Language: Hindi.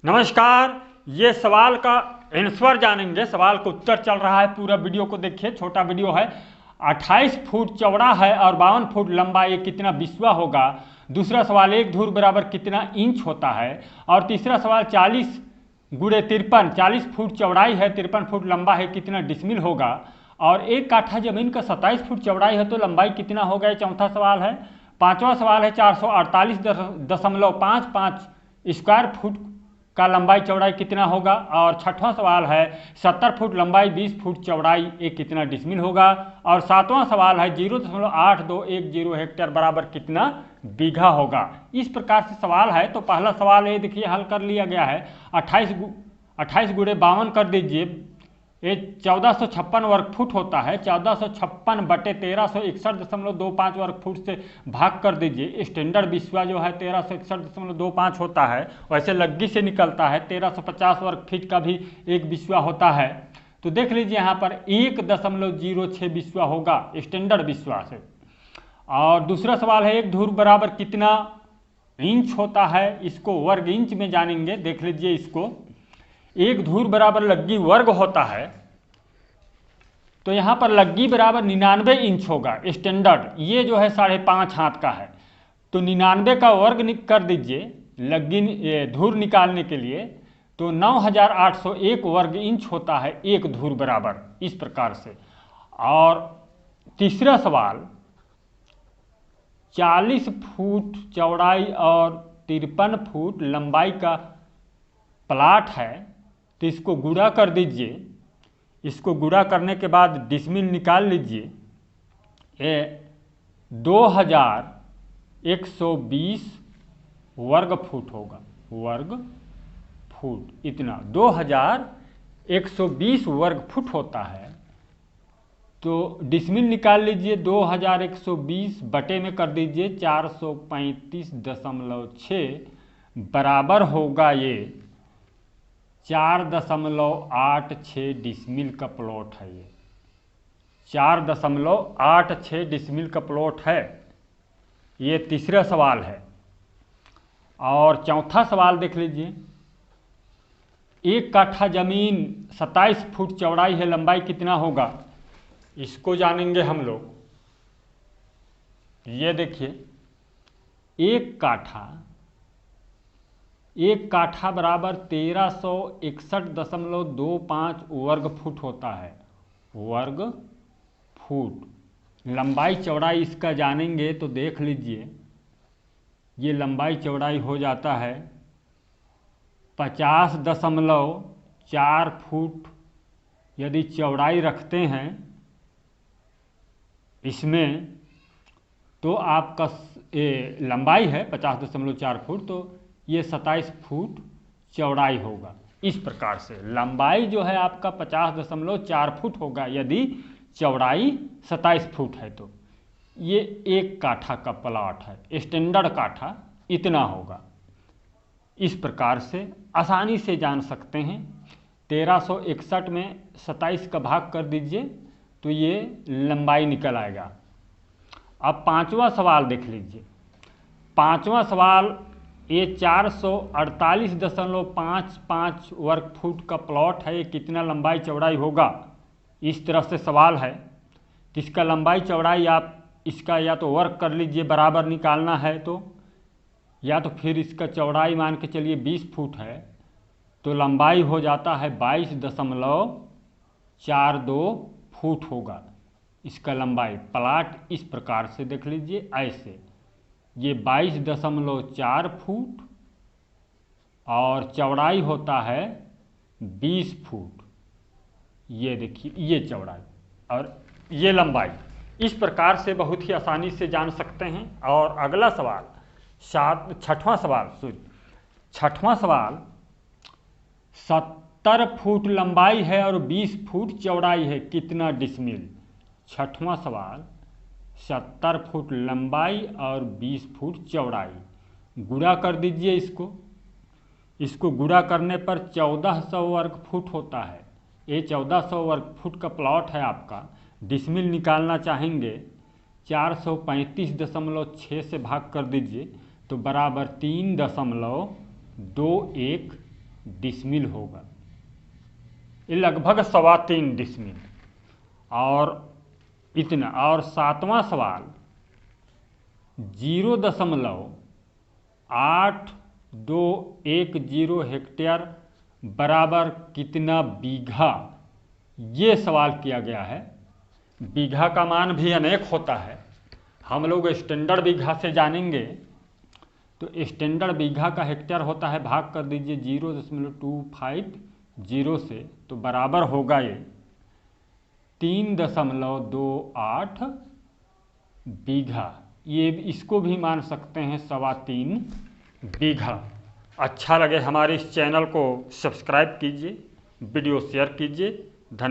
नमस्कार। ये सवाल का आंसर जानेंगे, सवाल का उत्तर चल रहा है, पूरा वीडियो को देखिए। छोटा वीडियो है। 28 फुट चौड़ा है और 52 फुट लंबा, ये कितना बिस्वा होगा। दूसरा सवाल, एक धूर बराबर कितना इंच होता है। और तीसरा सवाल, 40 गुणे 53, 40 फुट चौड़ाई है, 53 फुट लंबा है, कितना डिसमिल होगा। और एक काठा जमीन का 27 फुट चौड़ाई है तो लंबाई कितना होगा, ये चौथा सवाल है। पांचवा सवाल है, 448.55 स्क्वायर फुट का लंबाई चौड़ाई कितना होगा। और छठवां सवाल है, 70 फुट लंबाई 20 फुट चौड़ाई, ये कितना डिसमिल होगा। और सातवां सवाल है, 0.8210 हेक्टेयर बराबर कितना बीघा होगा। इस प्रकार से सवाल है। तो पहला सवाल ये देखिए हल कर लिया गया है। 28 गुणे 52 कर दीजिए, ये 1456 वर्ग फुट होता है। 1456 बटे 1361.25 वर्ग फुट से भाग कर दीजिए। स्टैंडर्ड बिस्वा जो है 1361.25 होता है, वैसे लग्गी से निकलता है। 1350 वर्ग फीट का भी एक बिस्वा होता है। तो देख लीजिए यहाँ पर 1.06 बिस्वा होगा स्टैंडर्ड बिस्वा से। और दूसरा सवाल है, एक धूर बराबर कितना इंच होता है, इसको वर्ग इंच में जानेंगे। देख लीजिए इसको, एक धूर बराबर लग्गी वर्ग होता है, तो यहाँ पर लग्गी बराबर 99 इंच होगा स्टैंडर्ड। ये जो है 5.5 हाथ का है, तो 99 का वर्ग कर दीजिए लग्गी धूर निकालने के लिए, तो 9801 वर्ग इंच होता है एक धूर बराबर, इस प्रकार से। और तीसरा सवाल, 40 फुट चौड़ाई और 53 फुट लंबाई का प्लाट है, तो इसको गुणा कर दीजिए। इसको गुणा करने के बाद डिसमिल निकाल लीजिए। ये 2120 वर्ग फुट होगा, वर्ग फुट इतना 2120 वर्ग फुट होता है। तो डिसमिल निकाल लीजिए, 2120 बटे में कर दीजिए 435.6 बराबर होगा ये 4.86 डिसमिल का प्लॉट है। ये 4.86 डिसमिल का प्लॉट है। ये तीसरा सवाल है। और चौथा सवाल देख लीजिए, एक काठा जमीन 27 फुट चौड़ाई है, लंबाई कितना होगा, इसको जानेंगे हम लोग। ये देखिए, एक काठा बराबर 1361.25 वर्ग फुट होता है, वर्ग फुट। लंबाई चौड़ाई इसका जानेंगे तो देख लीजिए, ये लंबाई चौड़ाई हो जाता है 50.4 फुट। यदि चौड़ाई रखते हैं इसमें, तो आपका लंबाई है 50.4 फुट, तो ये 27 फुट चौड़ाई होगा। इस प्रकार से लंबाई जो है आपका 50.4 फुट होगा, यदि चौड़ाई 27 फुट है। तो ये एक काठा का प्लॉट है, स्टैंडर्ड काठा इतना होगा। इस प्रकार से आसानी से जान सकते हैं। 1361 में 27 का भाग कर दीजिए तो ये लंबाई निकल आएगा। अब पांचवा सवाल देख लीजिए। पांचवा सवाल, ये 448.55 वर्ग फुट का प्लॉट है, ये कितना लंबाई चौड़ाई होगा, इस तरह से सवाल है। तो इसका लंबाई चौड़ाई आप इसका या तो वर्ग कर लीजिए, बराबर निकालना है तो, या तो फिर इसका चौड़ाई मान के चलिए 20 फुट है, तो लंबाई हो जाता है 22.42 फुट होगा इसका लंबाई। प्लाट इस प्रकार से देख लीजिए, ऐसे ये 22.4 फुट और चौड़ाई होता है 20 फुट। ये देखिए, ये चौड़ाई और ये लंबाई। इस प्रकार से बहुत ही आसानी से जान सकते हैं। और अगला सवाल, छठवां सवाल, 70 फुट लंबाई है और 20 फुट चौड़ाई है, कितना डिसमिल। छठवां सवाल, 70 फुट लंबाई और 20 फुट चौड़ाई। गुणा कर दीजिए इसको गुणा करने पर 1400 वर्ग फुट होता है। ये 1400 वर्ग फुट का प्लॉट है आपका। डिसमिल निकालना चाहेंगे, 435.6 से भाग कर दीजिए तो बराबर 3.21 डिसमिल होगा। ये लगभग 3.25 डिसमिल। और इतना। और 7वां सवाल 0.8210 हेक्टेयर बराबर कितना बीघा, ये सवाल किया गया है। बीघा का मान भी अनेक होता है, हम लोग स्टैंडर्ड बीघा से जानेंगे। तो स्टैंडर्ड बीघा का हेक्टेयर होता है, भाग कर दीजिए 0.250 से, तो बराबर होगा ये 3.28 बीघा। ये इसको भी मान सकते हैं 3.25 बीघा। अच्छा लगे हमारे इस चैनल को सब्सक्राइब कीजिए, वीडियो शेयर कीजिए। धन्यवाद।